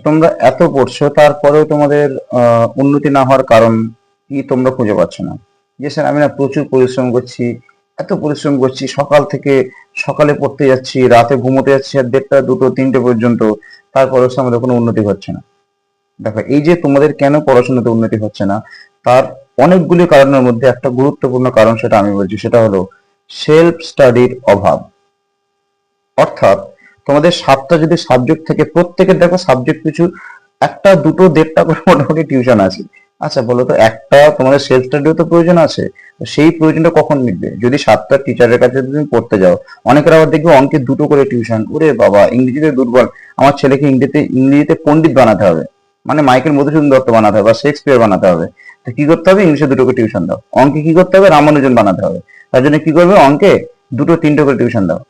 তোমরা এত পড়ছো তারপরেও তোমাদের উন্নতি না হওয়ার কারণ কি তোমরা খুঁজে পাচ্ছ না? যে স্যার আমি না প্রচুর পরিশ্রম করছি, এত পরিশ্রম করছি, সকাল থেকে সকালে পড়তে যাচ্ছি, রাতে ঘুমোতে যাচ্ছি আর 1:30 2টো 3টে পর্যন্ত, তারপরেও স্যার আমাদের কোনো উন্নতি হচ্ছে না। দেখো, এই যে তোমাদের কেন পড়াশোনাতে উন্নতি হচ্ছে না, তার অনেকগুলি কারণের মধ্যে একটা গুরুত্বপূর্ণ কারণ, সেটা আমি বলছি, সেটা হলো সেলফ স্টাডির অভাব। অর্থাৎ তোমাদের 7টা যদি সাবজেক্ট থেকে, প্রত্যেকের দেখো সাবজেক্ট পিছু 1টা 2টো 1.5টা করে মোটামুটি টিউশন আছে। আচ্ছা বলো তো, একটা তোমাদের সেলফ স্টাডিও তো প্রয়োজন আছে, তো সেই প্রয়োজনটা কখন মিটবে? যদি 7টা টিচারের কাছে তুমি পড়তে যাও। অনেকের আবার দেখবে অঙ্কে 2টো করে টিউশন, ওরে বাবা ইংরেজিতে দুর্বল, আমার ছেলেকে ইংরেজিতে পণ্ডিত বানাতে হবে, মানে মাইকেল মধুসূদন দত্ত বানাতে হবে বা শেক্সপিয়ার বানাতে হবে। তো কি করতে হবে? ইংলিশে 2টো করে টিউশন দাও। অঙ্কে কি করতে হবে? রামানুজন বানাতে হবে। তার জন্য কি করবে? অঙ্কে 2টো 3টে করে টিউশন দাও।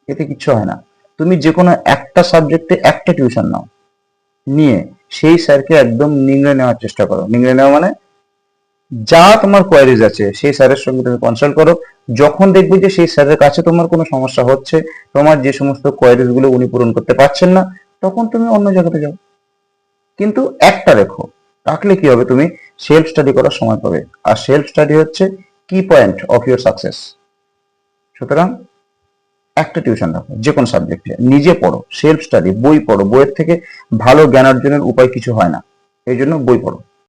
এতে কিচ্ছু হয় না। তুমি যে কোনো একটা সাবজেক্টে একটা টিউশন নাও, নিয়ে সেই স্যারকে একদম নিংড়ে নেওয়ার চেষ্টা করো। নিংড়ে নেওয়া মানে যা তোমার কোয়ারিজ আছে সেই স্যারের সঙ্গে তুমি কনসাল্ট করো। যখন দেখবে যে সেই স্যারের কাছে তোমার কোনো সমস্যা হচ্ছে, তোমার যে সমস্ত কোয়ারিজ গুলো উনি পূরণ করতে পারছেন না, তখন তুমি অন্য জায়গাতে যাও। কিন্তু একটা রেখো, রাখলে কি হবে? তুমি সেলফ স্টাডি করার সময় পাবে। আর সেলফ স্টাডি হচ্ছে কি পয়েন্ট অফ ইউর সাকসেস। সুতরাং একটা টিউশন রাখো যে কোনো সাবজেক্টে, নিজে পড়ো, সেলফ স্টাডি, বই পড়ো। বইয়ের থেকে ভালো জ্ঞান অর্জনের উপায় কিছু হয় না, এই জন্য বই পড়ো।